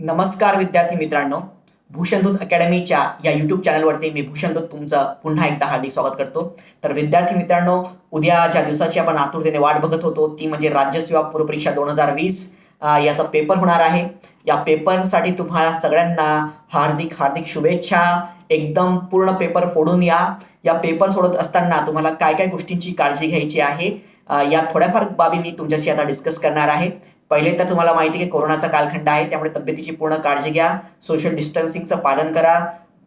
नमस्कार विद्यार्थी मित्रांनो, भूषणदूत अकॅडमीच्या या यूट्यूब चॅनलवरती मी भूषणदूत तुमचं पुन्हा एकदा हार्दिक स्वागत करतो. तर विद्यार्थी मित्रांनो, उद्या ज्या दिवसाची आपण आतुरतेने वाट बघत होतो ती म्हणजे राज्यसेवा पूर्व परीक्षा 2020 याचा पेपर होणार आहे. या पेपरसाठी तुम्हाला सगळ्यांना हार्दिक हार्दिक शुभेच्छा. एकदम पूर्ण पेपर फोडून या. या पेपर सोडत असताना तुम्हाला काय काय गोष्टींची काळजी घ्यायची आहे या थोड्याफार बाबी मी तुमच्याशी आता डिस्कस करणार आहे. पहिले तर तुम्हाला माहिती आहे की कोरोनाचा कालखंड आहे, त्यामुळे तब्येतीची पूर्ण काळजी घ्या. सोशल डिस्टन्सिंगचं पालन करा.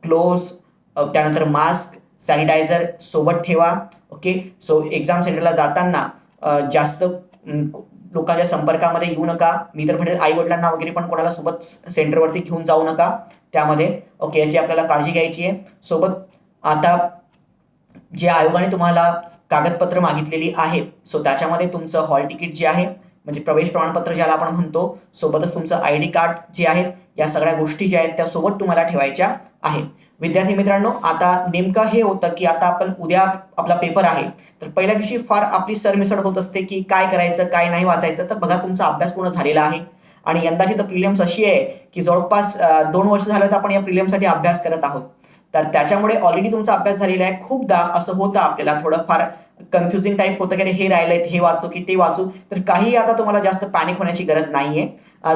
क्लोज, त्यानंतर मास्क, सॅनिटायझर सोबत ठेवा. ओके. सो एक्झाम सेंटरला जाताना जास्त लोकांच्या संपर्कामध्ये येऊ नका. मी तर म्हणेल आई वडिलांना वगैरे पण कोणाला सोबत सेंटरवरती घेऊन जाऊ नका त्यामध्ये. ओके, याची आपल्याला काळजी घ्यायची आहे. सोबत आता जे आयोगाने तुम्हाला कागदपत्र मागितलेली आहेत, सो त्याच्यामध्ये तुमचं हॉल तिकीट जे आहे म्हणजे प्रवेश प्रमाणपत्र ज्याला आपण म्हणतो, सोबतच तुमचं ID कार्ड जे आहे, या सगळ्या गोष्टी ज्या आहेत त्या सोबत तुम्हाला ठेवायच्या आहेत. विद्यार्थी मित्रांनो, आता नेमकं हे होतं की आता आपण उद्या आपला पेपर आहे, तर पहिल्या दिवशी फार आपली सरमिसळ होत असते की काय करायचं काय नाही वाचायचं. तर बघा, तुमचा अभ्यास पूर्ण झालेला आहे आणि यंदाची तर प्रिलिम्स अशी आहे की जवळपास 2 वर्ष झालं तर आपण या प्रिलिम्ससाठी अभ्यास करत आहोत. तर त्याच्यामुळे ऑलरेडी तुमचा अभ्यास झालेला आहे. खूपदा असं होतं आपल्याला थोडंफार कन्फ्युजिंग टाईप होतं की हे राहिलंय, हे वाचू की ते वाचू. तर काही आता तुम्हाला जास्त पॅनिक होण्याची गरज नाहीये.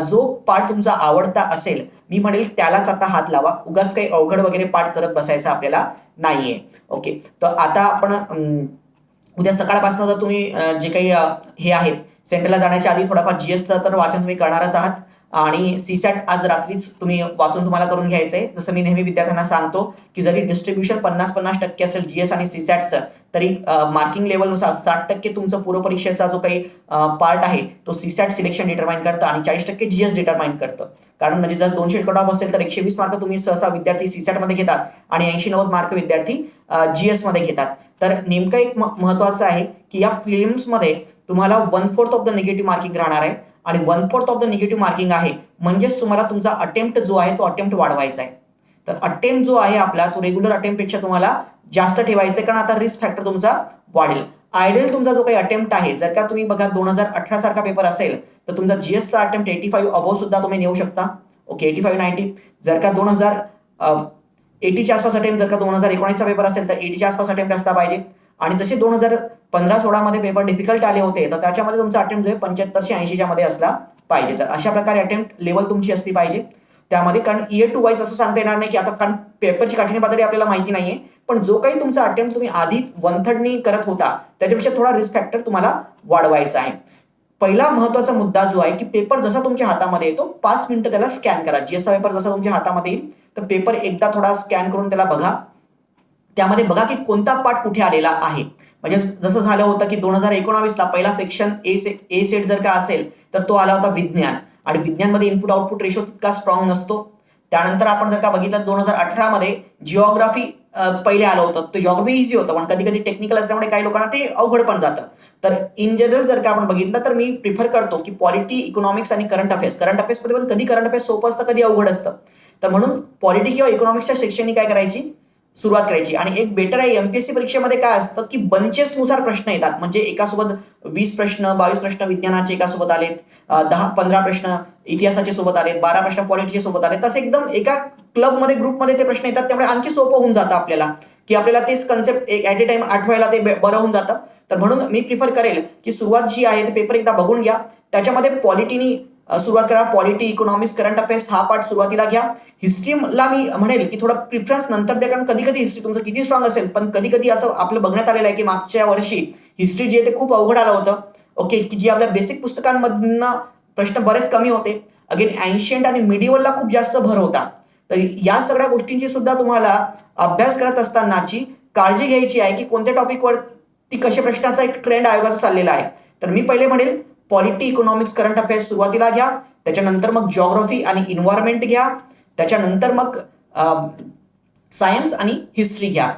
जो पाठ तुमचा आवडता असेल, मी म्हणेल त्यालाच आता हात लावा. उगाच काही अवघड वगैरे पाठ करत बसायचं आपल्याला नाहीये. ओके. तर आता आपण उद्या सकाळपासून जर तुम्ही जे काही हे आहेत सेंटरला जाण्याच्या आधी थोडाफार GSचं तर वाचन तुम्ही करणारच आहात आणि CSAT आज रात्रीच तुम्ही वाचून तुम्हाला करून घ्यायचंय. जसं मी नेहमी विद्यार्थ्यांना सांगतो की जरी डिस्ट्रीब्युशन 50-50% असेल GS आणि CSATचं, तरी मार्किंग लेवलनुसार 60% तुमचं पूर्व परीक्षेचा जो काही पार्ट आहे तो CSAT सिलेक्शन डिटरमाइन करतं आणि 40% GS डिटरमाइन करतं. कारण म्हणजे जर 200 कट ऑफ असेल तर 120 मार्क तुम्ही सहसा विद्यार्थी CSAT मध्ये घेतात आणि 80-90 मार्क विद्यार्थी GS मध्ये घेतात. तर नेमकं एक महत्वाचं आहे की या प्रिलिम्समध्ये तुम्हाला 1/4 ऑफ द निगेटिव्ह मार्किंग राहणार आहे आणि 1/4 ऑफ द निगेटिव्ह मार्किंग आहे म्हणजेच तुम्हाला तुमचा अटेम्प्ट जो आहे तो अटेम्प्ट वाढवायचा आहे. तर अटेम्प्ट जो आहे आपला तो रेग्युलर अटेम्प्टपेक्षा तुम्हाला जास्त ठेवायचा आहे, कारण आता रिस्क फॅक्टर तुमचा वाढेल. आयडियल तुमचा जो काही अटेम्प्ट आहे, जर का तुम्ही बघा 2018 सारखा पेपर असेल तर तुमचा GSचा अटेम्प्ट 85 अबोव सुद्धा तुम्ही नेऊ शकता. ओके, 85-90. जर का 2080च्या आसपास अटेम्प्ट, जर का 2019चा पेपर असेल तर 80च्या आसपास अटेम्प्ट असला पाहिजे. आणि जसे 2015-16 मध्ये पेपर डिफिकल्ट आले होते तर त्याच्यामध्ये तुमचा अटेम्प्ट जो आहे 75-80च्या मध्ये असला पाहिजे. तर अशा प्रकारे अटेम्प्ट लेवल तुमची असली पाहिजे त्यामध्ये. कारण इयर टू वाईज असं सांगता येणार नाही की आता, कारण पेपरची काठिण्य पातळी आपल्याला माहिती नाहीये, पण जो काही तुमचा अटेम्प्ट तुम्ही आधी 1/3 करत होता त्याच्यापेक्षा थोडा रिस्क फॅक्टर तुम्हाला वाढवायचा आहे. पहिला महत्वाचा मुद्दा जो आहे की पेपर जसा तुमच्या हातामध्ये येतो 5 मिनिटं त्याला स्कॅन करा. GSचा पेपर जसा तुमच्या हातामध्ये येईल तर पेपर एकदा थोडा स्कॅन करून त्याला बघा. त्यामध्ये बघा की कोणता पाठ कुठे आलेला आहे. म्हणजे जसं झालं होतं की 2019ला पहिला सेक्शन ए सेट जर का असेल तर तो आला होता विज्ञान, आणि विज्ञानमध्ये इनपुट आउटपुट रेशो तितका स्ट्रॉंग नसतो. त्यानंतर आपण जर का बघितलं 2018 मध्ये जिओग्राफी पहिले आलं होतं. तर जिओग्राफी इझी होतं, पण कधी कधी टेक्निकल असल्यामुळे काही लोकांना ते अवघड पण जातं. तर इन जनरल जर का आपण बघितलं तर मी प्रिफर करतो की पॉलिटी, इकॉनॉमिक्स आणि करंट अफेअर्समध्ये पण कधी करंट अफेअर्स सोपं असतं, कधी अवघड असतं. तर म्हणून पॉलिटी किंवा इकॉनॉमिक्सच्या सेक्शननी काय करायची, सुरुवात करायची. आणि एक बेटर आहे, MPSC परीक्षेमध्ये काय असतं की बंचेसनुसार प्रश्न येतात. म्हणजे एकासोबत 20 प्रश्न, 22 प्रश्न विज्ञानाचे एकासोबत आलेत, 10-15 प्रश्न इतिहासाचे सोबत आलेत, 12 प्रश्न पॉलिटीचे सोबत आलेत. तसे एकदम एका क्लबमध्ये, ग्रुपमध्ये ते प्रश्न येतात. त्यामुळे आणखी सोपं होऊन जातं आपल्याला की आपल्याला तेच कन्सेप्ट ॲट ए टाइम आठवायला ते बरं होऊन जातं. तर म्हणून मी प्रिफर करेल की सुरुवात जी आहे ते पेपर एकदा बघून घ्या. त्याच्यामध्ये पॉलिटीनी सुरुवात करा. पॉलिटी, इकॉनॉमिक्स, करंट अफेअर्स हा पार्ट सुरुवातीला घ्या. हिस्ट्रीला मी म्हणेल की थोडा प्रिफरन्स नंतर द्या, कारण कधी कधी हिस्ट्री तुमचं किती स्ट्रॉंग असेल, पण कधी कधी असं आपलं बघण्यात आलेलं आहे की मागच्या वर्षी हिस्ट्री जे आहे ते खूप अवघड आलं होतं. ओके, की जी आपल्या बेसिक पुस्तकांमधनं प्रश्न बरेच कमी होते. अगेन एन्शियंट आणि मिडिवलला खूप जास्त भर होता. तर या सगळ्या गोष्टींची सुद्धा तुम्हाला अभ्यास करत असतानाची काळजी घ्यायची आहे की कोणत्या टॉपिकवर ती कशा प्रश्नाचा एक ट्रेंड आयोगाचा चाललेला आहे. तर मी पहिले म्हणेल पॉलिटी, इकॉनॉमिक्स, करंट अफेअर्स सुरुवातीला घ्या. त्याच्यानंतर मग जिओग्राफी आणि इन्व्हायरमेंट घ्या. त्याच्यानंतर मग सायन्स आणि हिस्ट्री घ्या.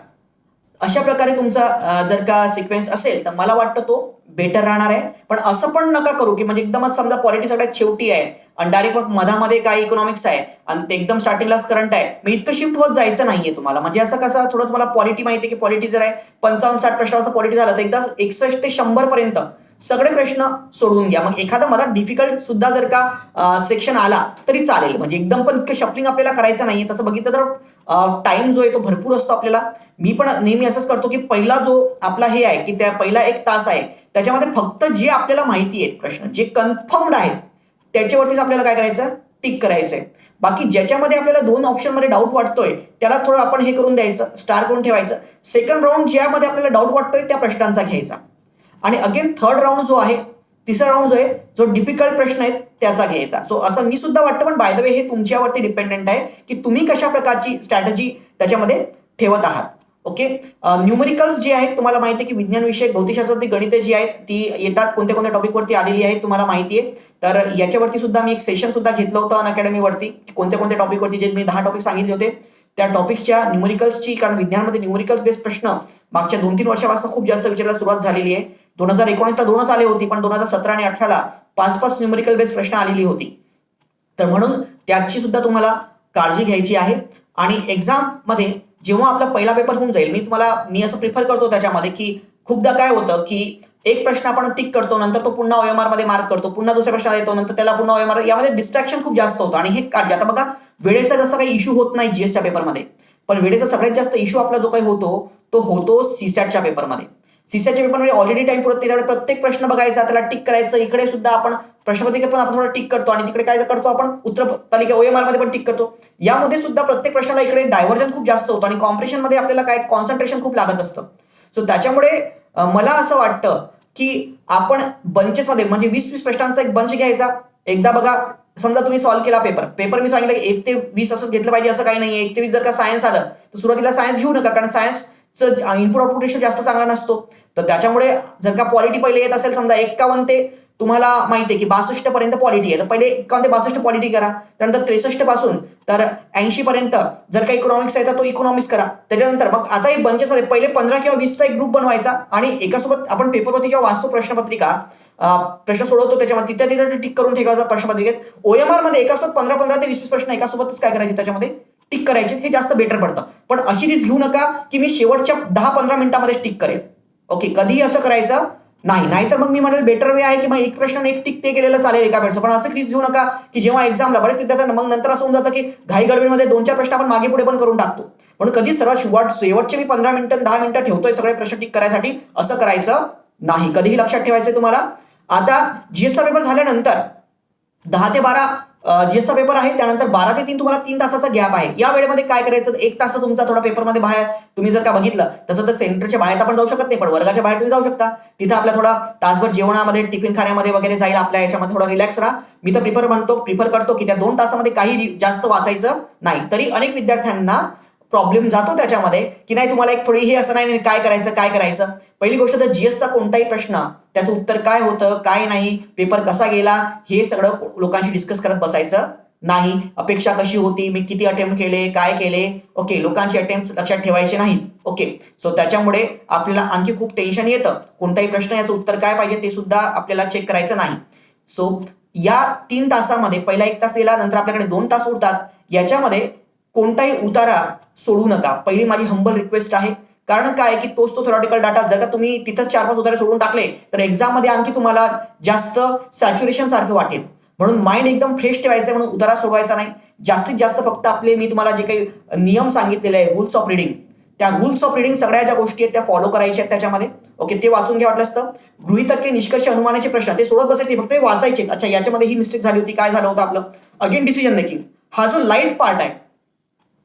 अशा प्रकारे तुमचा जर का सिक्वेन्स असेल तर मला वाटतं तो बेटर राहणार आहे. पण असं पण नका करू की म्हणजे एकदमच समजा पॉलिटी सगळ्यात शेवटी आहे आणि डायरेक्ट मग मधामध्ये काय इकॉनॉमिक्स आहे आणि ते एकदम स्टार्टिंगलाच करंट आहे, मग इतकं शिफ्ट होत जायचं नाहीये तुम्हाला. म्हणजे याचं कसं, थोडं तुम्हाला पॉलिटी माहिती आहे की पॉलिटी जर आहे 55-60 प्रश्नाचं पॉलिटी झालं तर एकदा 61 ते 100 पर्यंत सगळे प्रश्न सोडवून घ्या. मग एखादा मला डिफिकल्ट सुद्धा जर का सेक्शन आला तरी चालेल, म्हणजे एकदम पण इतकं शफलिंग आपल्याला करायचं नाहीये. तसं बघितलं तर टाइम जो आहे तो भरपूर असतो आपल्याला. मी पण नेहमी असंच करतो की पहिला जो आपला हे आहे की त्या पहिला 1 तास आहे त्याच्यामध्ये फक्त जे आपल्याला माहिती आहेत प्रश्न, जे कन्फर्म्ड आहेत त्याच्यावरतीच आपल्याला काय करायचं, टिक करायचंय. बाकी ज्याच्यामध्ये आपल्याला 2 ऑप्शनमध्ये डाऊट वाटतोय त्याला थोडं आपण हे करून द्यायचं, स्टार करून ठेवायचं. सेकंड राऊंड ज्यामध्ये आपल्याला डाऊट वाटतोय त्या प्रश्नांचा घ्यायचा आणि अगेन थर्ड राऊंड जो आहे, तिसरा राऊंड जो आहे, जो डिफिकल्ट प्रश्न आहेत त्याचा घ्यायचा. सो असं मी सुद्धा वाटतं, पण बाय द वे हे तुमच्यावरती डिपेंडेंट आहे की तुम्ही कशा प्रकारची स्ट्रॅटेजी त्याच्यामध्ये ठेवत आहात. ओके. न्यूमरिकल्स जे आहेत तुम्हाला माहिती आहे की विज्ञान विषयक भौतिकशास्त्रावरती गणिते जी आहेत ती येतात, कोणत्या कोणत्या टॉपिकवरती आलेली आहेत तुम्हाला माहिती आहे. तर याच्यावरती सुद्धा मी एक सेशन सुद्धा घेतलं होतं अनअकॅडमीवरती, कोणत्या कोणत्या टॉपिकवरती, जे मी 10 टॉपिक सांगितले होते त्या टॉपिकच्या न्यूमरिकल्सची, कारण विज्ञानमध्ये न्यूमरिकल्स बेस्ड प्रश्न मागच्या 2-3 वर्षापासून खूप जास्त विचारायला सुरुवात झालेली आहे. 2019ला 2च आले होती, पण 2017 आणि 18ला 5-5 न्यूमरिकल बेस्ड प्रश्न आलेली होती. तर म्हणून त्याची सुद्धा तुम्हाला काळजी घ्यायची आहे. आणि एक्झाममध्ये जेव्हा आपला पहिला पेपर होऊन जाईल, मी असं प्रिफर करतो त्याच्यामध्ये की खूपदा काय होतं की एक प्रश्न आपण टिक करतो, नंतर तो पुन्हा OMR मध्ये मार्क करतो, पुन्हा दुसऱ्या प्रश्नाला येतो, नंतर त्याला पुन्हा OMR, यामध्ये डिस्ट्रॅक्शन खूप जास्त होतं. आणि हे काळजी, आता बघा वेळेचा जसा काही इश्यू होत नाही जीएसच्या पेपरमध्ये, पण वेळेचा सगळ्यात जास्त इश्यू आपला जो काही होतो तो होतो सीसॅटच्या पेपरमध्ये. सीसॅटच्या पेपरमध्ये ऑलरेडी टाइम पुरत नाही, त्यामुळे प्रत्येक प्रश्न बघायचा, त्याला टिक करायचं. इकडे सुद्धा आपण प्रश्नपत्रिकेत पण आपण थोडं टिक करतो आणि तिकडे काय करतो आपण उत्तर तालिका OMR मध्ये पण टिक करतो. यामध्ये सुद्धा प्रत्येक प्रश्नाला इकडे डायव्हर्जन खूप जास्त होतं आणि कॉम्प्रिशन मध्ये आपल्याला काय कॉन्सन्ट्रेशन खूप लागत असतं. सो त्याच्यामुळे मला असं वाटतं की आपण बंचेसमध्ये, म्हणजे 20-20 प्रश्नांचा एक बंच घ्यायचा. एकदा बघा, समजा तुम्ही सॉल्व्ह केला पेपर मी सांगितलं की 1 ते 20 असंच घेतलं पाहिजे असं काही नाहीये. 1 ते 20 जर का सायन्स आलं तर सुरुवातीला सायन्स घेऊ नका, कारण सायन्सचं इनपुट आउटपुट रेशो जास्त चांगला नसतो. तर त्याच्यामुळे जर का पॉलिटी पहिले येत असेल, समजा 51 ते तुम्हाला माहिती आहे की 62 पर्यंत पॉलिटी आहे, तर पहिले 51 ते 62 पॉलिटी करा. त्यानंतर 63 पासून तर 80 पर्यंत जर का इकॉनॉमिक्स आहे तर तो इकॉनॉमिक्स करा. त्याच्यानंतर मग आता एक बंचेसमध्ये पहिले 15 किंवा 20चा एक ग्रुप बनवायचा आणि एकासोबत आपण पेपरवरती जेव्हा वाचतो प्रश्नपत्रिका, प्रश्न सोडवतो त्याच्यामध्ये तिथे टिक करून ठेवायचा प्रश्नपत्रिकेत. OMR मध्ये एकासोबत 15 ते 20 प्रश्न एकासोबतच काय करायचे त्याच्यामध्ये टिक करायचे, हे जास्त बेटर पडतं. पण अशी रिस्क घेऊ नका की मी शेवटच्या 10-15 मिनिटांमध्ये टिक करेल. ओके, कधीही असं करायचं नाही. नाहीतर मग मी म्हणेल बेटर वे आहे की मग एक प्रश्न एक टिक ते केलेलं चालेल एका वेळेचं. पण असं रिस्क घेऊ नका की जेव्हा एक्झामला बरेच विद्यार्थ्यांना मग नंतर असं होऊन जातं की घाई गडबडीमध्ये 2-4 प्रश्न आपण मागे पुढे पण करून टाकतो. म्हणून कधी सर्वात शेवटचे मी 15 मिनिटं 10 मिनिटं ठेवतोय सगळे प्रश्न टिक करायसाठी, असं करायचं नाही. कधीही लक्षात ठेवायचंय तुम्हाला. आता जीएसचा पेपर झाल्यानंतर 10 ते 12 जीएसचा पेपर आहे, त्यानंतर 12 ते 3 तुम्हाला 3 तासाचा गॅप आहे. या वेळेमध्ये काय करायचं, 1 तास तुमचा थोडा पेपरमध्ये बाहेर तुम्ही जर का बघितलं तसं तर सेंटरच्या बाहेर आपण जाऊ शकत नाही, पण वर्गाच्या बाहेर तुम्ही जाऊ शकता. तिथं आपल्या थोडा तासभर जेवणामध्ये, टिफिन खाण्यामध्ये वगैरे जाईल, आपल्या याच्यामध्ये थोडा रिलॅक्स राहा. मी तर प्रिफर करतो की त्या 2 तासामध्ये काही जास्त वाचायचं नाही. तरी अनेक विद्यार्थ्यांना प्रॉब्लेम जातो त्याच्यामध्ये की नाही तुम्हाला एक थोडी हे असं नाही काय करायचं. पहिली गोष्ट तर जीएसचा कोणताही प्रश्न त्याचं उत्तर काय होतं काय नाही, पेपर कसा गेला, हे सगळं लोकांशी डिस्कस करत बसायचं नाही. अपेक्षा कशी होती, मी किती अटेम्प्ट केले, काय केले, ओके, लोकांचे अटेम्प्ट लक्षात ठेवायचे नाहीत. ओके, सो त्याच्यामुळे आपल्याला आणखी खूप टेन्शन येतं. कोणताही प्रश्न याचं उत्तर काय पाहिजे ते सुद्धा आपल्याला चेक करायचं नाही. सो या 3 तासामध्ये पहिला 1 तास दिला, नंतर आपल्याकडे 2 तास उरतात. याच्यामध्ये कोणताही उतारा सोडू नका, पहिली माझी हंबल रिक्वेस्ट आहे. कारण काय की तोच तो थेरॉटिकल डाटा जर का तुम्ही तिथंच 4-5 उतारे सोडून टाकले तर एक्झाम मध्ये आणखी तुम्हाला जास्त सॅच्युरेशन सारखं वाटेल. म्हणून माइंड एकदम फ्रेश ठेवायचं, म्हणून उतारा सोडवायचा नाही. जास्तीत जास्त फक्त आपले मी तुम्हाला जे काही नियम सांगितलेले आहे, रूल्स ऑफ रिडिंग, त्या रूल्स ऑफ रिडिंग सगळ्या ज्या गोष्टी आहेत त्या फॉलो करायच्या आहेत त्याच्यामध्ये. ओके, ते वाचून घ्या. वाटलं असतं गृहीतके, निष्कर्ष, अनुमानाचे प्रश्न ते सोडत बसायचे, फक्त ते वाचायचे. अच्छा, याच्यामध्ये ही मिस्टेक झाली होती, काय झालं होतं आपलं. अगेन डिसिजन मेकिंग, हा जो लाईट पार्ट आहे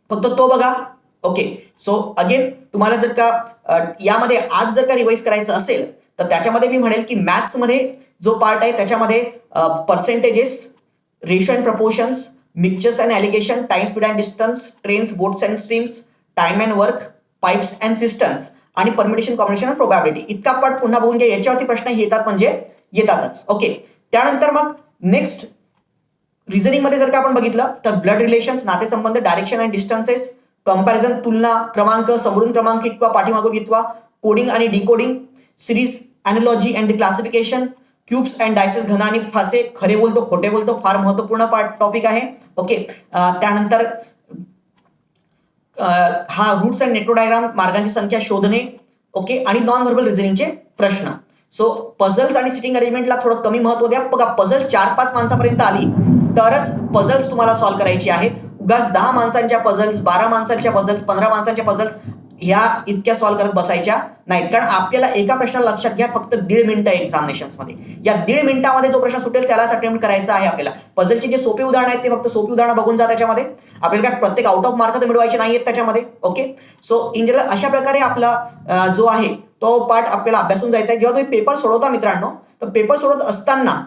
फक्त तो बघा. ओके, सो अगेन तुम्हाला जर का यामध्ये आज जर का रिवाइज करायचं असेल तर त्याच्यामध्ये मी म्हणेल की मॅथ्समध्ये जो पार्ट आहे त्याच्यामध्ये percentages, ratio and proportions, mixtures and alligation, time, speed and distance, trains, boats and streams, time and work, pipes and cisterns आणि परमिटेशन, कॉम्बिनेशन अँड प्रोबॅबिलिटी, इतका पार्ट पुन्हा बघून घ्या. याच्यावरती प्रश्न येतात म्हणजे येतातच. ओके, त्यानंतर मग नेक्स्ट रिझनिंग मध्ये जर का आपण बघितलं तर ब्लड रिलेशन्स, नातेसंबंध, डायरेक्शन अँड डिस्टन्सेस, कंपॅरिझन, तुलना, क्रमांक, समोरून क्रमांक कितवा, पाठीमागून कितवा, कोडिंग आणि decoding, series, analogy and classification, cubes and diocese, घन आणि फासे, खरे बोलतो खोटे बोलतो, फार महत्वपूर्ण टॉपिक आहे. ओके, त्यानंतर हा रूट्स अँड नेटवर्क डायग्राम, मार्गांची संख्या शोधणे. ओके, आणि नॉन व्हर्बल रिझनिंगचे प्रश्न. सो पझल्स आणि सिटिंग अरेंजमेंटला थोडं कमी महत्व द्या. बघा पझल 4-5 माणसापर्यंत आली तरच पझल्स तुम्हाला सॉल्व्ह करायची आहे. उगाच 10 माणसांच्या पझल्स, 12 माणसांच्या पझल्स, 15 माणसांच्या पझल्स ह्या इतक्या सॉल्व्ह करत बसायच्या नाहीत. कारण आपल्याला एका प्रश्नाला लक्षात घ्या फक्त 1.5 मिनिटं एक्झामिनेशन्समध्ये. या 1.5 मिनिटामध्ये जो प्रश्न सुटेल त्यालाच अटेम्प्ट करायचा आहे आपल्याला. पझलचे जे सोपे उदाहरण आहेत ते फक्त सोपी उदाहरणं बघून जा त्याच्यामध्ये. आपल्याला काय प्रत्येक आउट ऑफ मार्क तर मिळवायचे नाहीयेत त्याच्यामध्ये. ओके, सो इन जनरल अशा प्रकारे आपला जो आहे तो पार्ट आपल्याला अभ्यासून जायचा आहे. जेव्हा तुम्ही पेपर सोडवता मित्रांनो, तर पेपर सोडवत असताना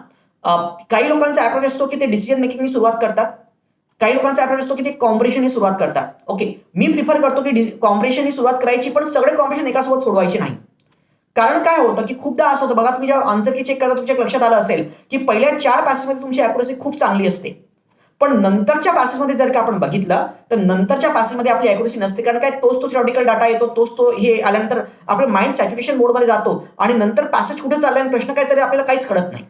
काही लोकांचा अप्रोच असतो की ते डिसिजन मेकिंगनी सुरुवात करतात. काही लोकांचा अप्रोच असतो की ते कॉम्प्रिहेन्शननी सुरुवात करतात. ओके, मी प्रिफर करतो की कॉम्प्रिहेन्शननी सुरुवात करायची, पण सगळे कॉम्प्रिहेन्शन एकासोबत सोडवायचे नाही. कारण काय होतं की खूपदा असं होतं बघा, तुम्ही जेव्हा आन्सर की चेक करता तुमच्या लक्षात आलं असेल की पहिल्या 4 पॅसेजमध्ये तुमची अॅक्युरसी खूप चांगली असते, पण नंतरच्या पॅसेजमध्ये जर का आपण बघितलं तर नंतरच्या पॅसेजमध्ये आपली अॅक्युरसी नसते. कारण काय, तोच तो थेरॉटिकल डाटा येतो, तोच तो हे आल्यानंतर आपलं माइंड सॅच्युरेशन मोडमध्ये जातो आणि नंतर पॅसेज कुठे चालला आणि प्रश्न काय चालला आपल्याला काहीच कळत नाही.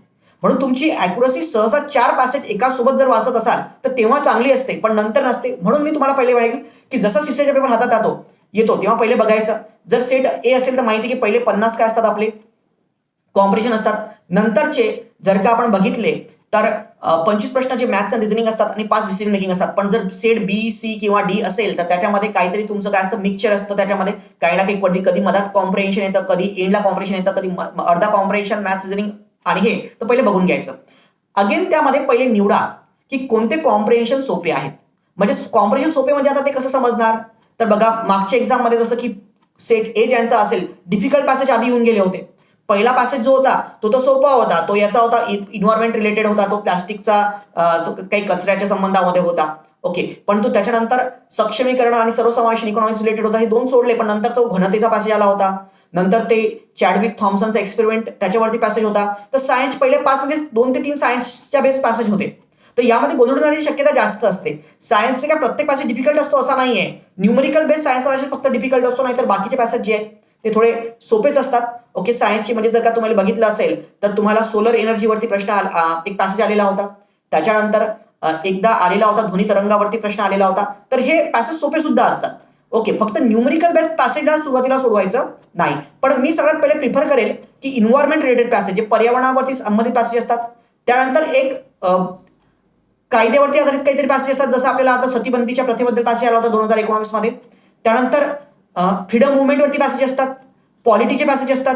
म्हणून तुमची अॅक्युरसी सहसा 4 पॅसेज एका सोबत जर वाचत असाल तर तेव्हा चांगली असते, पण नंतर नसते. म्हणून मी तुम्हाला पहिले म्हणेल की जसा सिस्टरचा पेपर हातात येतो तेव्हा पहिले बघायचं. जर सेट ए असेल तर माहिती की पहिले 50 काय असतात आपले कॉम्प्रिहेन्शन असतात. नंतरचे जर का आपण बघितले तर 25 प्रश्नाचे मॅथ्स आणि रिझनिंग असतात आणि 5 डिसिजन मेकिंग असतात. पण जर सेट बी, सी किंवा डी असेल तर त्याच्यामध्ये काहीतरी तुमचं काय असतं, मिक्सचर असतं. त्याच्यामध्ये काही ना काही कधी मधात कॉम्प्रिहेन्शन येतं, कधी एंडला कॉम्प्रिहेन्शन येतं, कधी अर्धा कॉम्प्रिहेन्शन मॅथ्स रिझनिंग आणि हे तर पहिले बघून घ्यायचं. अगेन त्यामध्ये पहिले निवडा की कोणते कॉम्प्रिहेन्शन सोपे आहेत. म्हणजे कॉम्प्रिहेन्शन सोपे म्हणजे आता ते कसं समजणार, तर बघा मागच्या एक्झाममध्ये जसं की सेट ए ज्यांचा असेल डिफिकल्ट पॅसेज आधी येऊन गेले होते. पहिला पॅसेज जो होता तो सोपा होता, तो याचा होता इन्व्हायरमेंट रिलेटेड होता, तो प्लास्टिकचा काही कचऱ्याच्या संबंधामध्ये होता. ओके, पण तो त्याच्यानंतर सक्षमीकरण आणि सर्वसमावेशन इकॉनॉमिक्स रिलेटेड होता, हे 2 सोडले. पण नंतर तो घनतेचा पॅसेज आला होता. नंतर ते चॅडविक थॉम्सनचा एक्सपेरिमेंट त्याच्यावरती पॅसेज होता. तर सायन्स पहिले 5 म्हणजे 2 ते 3 सायन्सच्या बेस पॅसेज होते. तर यामध्ये गोंधळ होण्याची शक्यता जास्त असते. सायन्सचे काय प्रत्येक पॅसेज डिफिकल्ट असतो असा नाहीये. न्यूमेरिकल बेस सायन्सचा पॅसेज फक्त डिफिकल्ट असतो, नाहीतर बाकीचे पॅसेज जे आहेत ते थोडे सोपेच असतात. ओके, सायन्सची म्हणजे जर का तुम्हाला बघितलं असेल तर तुम्हाला सोलर एनर्जीवरती प्रश्न एक पॅसेज आलेला होता. त्याच्यानंतर एकदा आलेला होता ध्वनी तरंगावरती प्रश्न आलेला होता. तर हे पॅसेज सोपे सुद्धा असतात. ओके, फक्त न्यूमेरिकल बेस पॅसेजला सुरुवातीला सोडवायचं नाही. पण मी सगळ्यात पहिले प्रिफर करेल की इन्व्हायरमेंट रिलेटेड पॅसेज, जे पर्यावरणावरती संबंधित पॅसेज असतात. त्यानंतर एक कायद्यावरती आधारित काहीतरी पॅसेज असतात, जसं आपल्याला आता सतीबंदीच्या प्रथेबद्दल पॅसेज आला होता 2019 मध्ये. त्यानंतर फ्रीडम मुवमेंटवरती पॅसेज असतात, पॉलिटीचे पॅसेज असतात,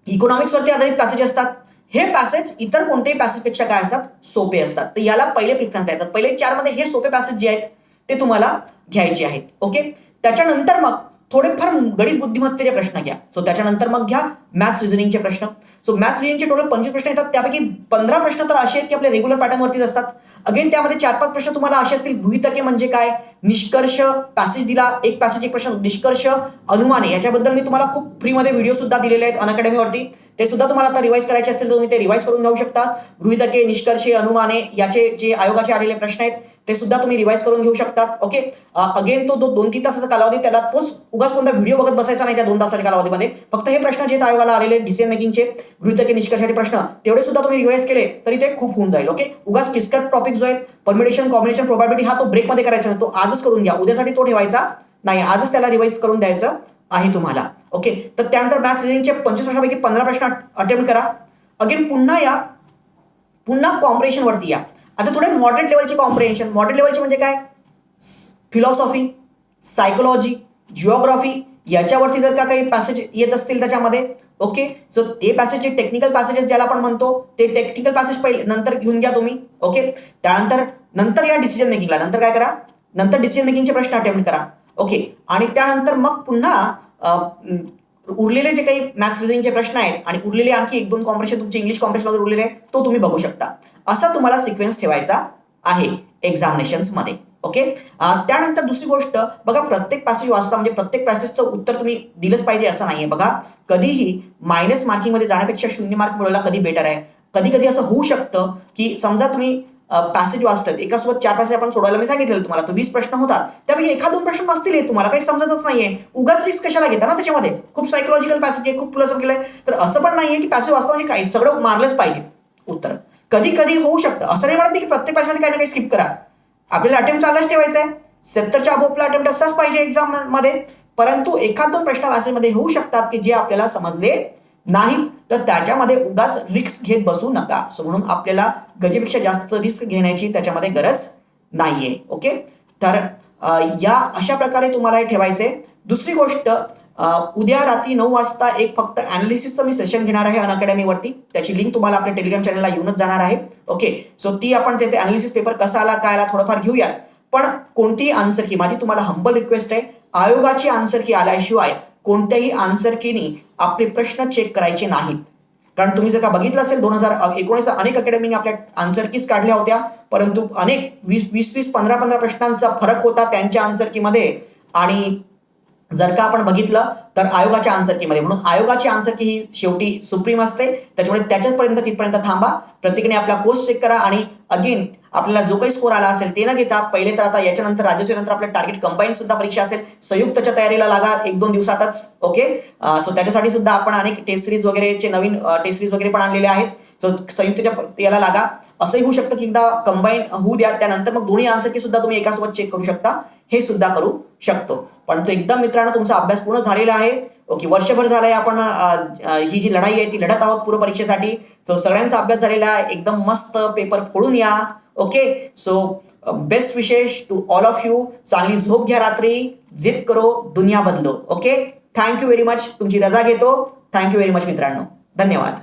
इकॉनॉमिक्सवरती आधारित पॅसेज असतात. हे पॅसेज इतर कोणत्याही पॅसेजपेक्षा काय असतात, सोपे असतात. तर याला पहिले प्रिफरन्स द्यायचा. पहिले 4 मध्ये हे सोपे पॅसेज जे आहेत ते तुम्हाला घ्यायचे आहेत. ओके, त्याच्यानंतर मग थोडेफार गणित बुद्धिमत्तेचे प्रश्न घ्या. सो त्याच्यानंतर मग घ्या मॅथ्स रिझनिंगचे प्रश्न. सो मॅथ्स रिझनिंगचे टोटल 25 प्रश्न येतात. त्यापैकी 15 प्रश्न तर असे आहेत की आपल्या रेग्युलर पॅटर्नवरतीच असतात. अगेन त्यामध्ये 4-5 प्रश्न तुम्हाला असे असतील, गृहीतके म्हणजे काय, निष्कर्ष, पॅसेज दिला एक पॅसेज एक प्रश्न, निष्कर्ष, अनुमाने, याच्याबद्दल मी तुम्हाला खूप फ्रीमध्ये व्हिडिओ सुद्धा दिलेले आहेत अनअकॅडमीवरती. ते सुद्धा तुम्हाला आता रिवाइज करायचे असतील तर तुम्ही ते रिवाइज करून घेऊ शकता. गृहीतके, निष्कर्ष, अनुमाने याचे जे आयोगाचे आलेले प्रश्न आहेत ते सुद्धा तुम्ही रिवाइज करून घेऊ शकतात. ओके, अगेन तो 2-3 तासाचा कालावधी, त्याला तोच उगाच कोणता व्हिडिओ बघत बसायचा नाही त्या 2 तासाच्या कालावधीमध्ये. फक्त हे प्रश्न जे आयोगाला आलेले डिसिजन मेकिंगचे, गृहीतके, निष्कर्षाचे प्रश्न तेवढे सुद्धा तुम्ही रिवाइज केले तरी ते खूप होऊन जाईल. ओके, उगाच किचकट टॉपिक जो आहे परम्युटेशन, कॉम्बिनेशन, प्रोबॅबिलिटी हा तो ब्रेकमध्ये करायचा नाही, तो आजच करून घ्या. उद्यासाठी तो ठेवायचा नाही, आजच त्याला रिवाइज करून द्यायचं आहे तुम्हाला. ओके, तर त्यानंतर मॅथ्स रिझनिंगचे 25 प्रश्नापैकी 15 प्रश्न अटेम्प्ट करा. अगेन पुन्हा कॉम्प्रिहेन्शन वरती या. आता थोडे मॉडरेट लेवलचे कॉम्प्रिहेन्शन. मॉडरेट लेवलचे म्हणजे काय, फिलॉसॉफी, सायकोलॉजी, जिओग्राफी याच्यावरती जर का काही पॅसेज येत असतील त्याच्यामध्ये. ओके, सो ते पॅसेज, टेक्निकल पॅसेजेस ज्याला आपण म्हणतो, ते टेक्निकल पॅसेज पहिले नंतर घेऊन घ्या तुम्ही. ओके, त्यानंतर या डिसिजन मेकिंगला, नंतर काय करा, नंतर डिसिजन मेकिंगचे प्रश्न अटेम्प्ट करा. ओके, आणि त्यानंतर मग पुन्हा उरलेले जे काही मॅथ्स रिझनिंगचे प्रश्न आहेत आणि उरलेले आणखी 1-2 कॉम्प्रिहेन्शन तुमचे इंग्लिश कॉम्प्रिहेन्शन वगैरे उरलेले आहे तो तुम्ही बघू शकता. असा तुम्हाला सिक्वेन्स ठेवायचा आहे एक्झामिनेशन्समध्ये. ओके, त्यानंतर दुसरी गोष्ट बघा, प्रत्येक पॅसेज वाचता म्हणजे प्रत्येक पॅसेजचं उत्तर तुम्ही दिलंच पाहिजे असं नाहीये. बघा, कधीही मायनस मार्किंगमध्ये जाण्यापेक्षा 0 मार्क मिळवला कधी बेटर आहे. कधी कधी असं होऊ शकतं की समजा तुम्ही पॅसेज वाचतात, एकासोबत 4 पॅसेज आपण सोडवायला मी सांगितलेलं तुम्हाला, तर 20 प्रश्न होतात, त्यापैकी 1-2 प्रश्न नसतील तुम्हाला काही समजतच नाहीये, उगाच रिस्क कशाला घेता ना. त्याच्यामध्ये खूप सायकोलॉजिकल पॅसेज आहे, खूप फिलॉसॉफिकल आहे. तर असं पण नाहीये की पॅसेज वाचता म्हणजे काही सगळं मारलंच पाहिजे उत्तर. कधी कधी होऊ शकतं, असं नाही म्हणत की प्रत्येक पॅसेजमध्ये काही ना काही स्किप करा. आपल्याला अटेम्प्ट चांगलाच ठेवायचा आहे. 70च्या अबोवला अटेम्प्ट असताच पाहिजे एक्झाम मध्ये. परंतु 1-2 प्रश्न पॅसेजमध्ये होऊ शकतात की जे आपल्याला समजले नाही तर त्याच्यामध्ये उगाच रिस्क घेत बसू नका. सो म्हणून आपल्याला गरजेपेक्षा जास्त रिस्क घेण्याची त्याच्यामध्ये गरज नाहीये. ओके, तर या अशा प्रकारे तुम्हाला हे ठेवायचे. दुसरी गोष्ट, उद्या रात्री 9 वाजता एक फक्त अनालिसिसचं मी सेशन घेणार आहे अनअकॅडमीवरती. त्याची लिंक तुम्हाला आपल्या टेलिग्राम चॅनलला येऊनच जाणार आहे. ओके, सो ती आपण तिथे अनालिसिस पेपर कसा आला काय आला थोडंफार घेऊयात. पण कोणतीही आन्सर की, माझी तुम्हाला हंबल रिक्वेस्ट आहे, आयोगाची आन्सर की आल्याशिवाय कोणत्याही आन्सर कीनी आपले प्रश्न चेक करायचे नाहीत. कारण तुम्ही जर का बघितलं असेल 2019 अनेक अकॅडमीने आपल्या आन्सर कीज काढल्या होत्या, परंतु अनेक 20 15 प्रश्नांचा फरक होता त्यांच्या आन्सर कीमध्ये. आणि जर का आपण बघितलं तर आयोगाच्या आन्सर कीमध्ये, म्हणून आयोगाची आन्सर की ही शेवटी सुप्रीम असते. त्याच्यामुळे त्याच्यापर्यंत तिथपर्यंत थांबा. प्रत्येकाने आपला कोर्स चेक करा आणि अगेन आपल्याला जो काही स्कोर आला असेल ते न घेता पहिले तर आता याच्यानंतर राज्यसेवेनंतर आपल्या टार्गेट कंबाईन सुद्धा परीक्षा असेल, संयुक्तच्या तयारीला लागा 1-2 दिवसातच. ओके, सो त्याच्यासाठी सुद्धा आपण अनेक टेस्ट सिरीज वगैरेचे नवीन टेस्ट सिरीज वगैरे पण आणलेले आहेत. सो संयुक्तच्या याला लागा. असंही होऊ शकतं की एकदा कंबाईन होऊ द्या, त्यानंतर मग दोन्ही आन्सर की सुद्धा तुम्ही एकासोबत चेक करू शकता, हे सुद्धा करू शकतो. पण तो एकदम मित्रांनो तुमचा अभ्यास पूर्ण झालेला आहे. ओके, वर्षभर झालंय आपण ही जी लढाई आहे ती लढत आहोत पूर्व परीक्षेसाठी. तो सगळ्यांचा अभ्यास झालेला आहे, एकदम मस्त पेपर फोडून या. Okay, so best wishes to all of you. चांगली झोप घ्या रात्री, जिद करो, दुनिया बदलो. Okay, thank you very much. तुमची रजा घेतो. थँक्यू व्हेरी मच मित्रांनो, धन्यवाद.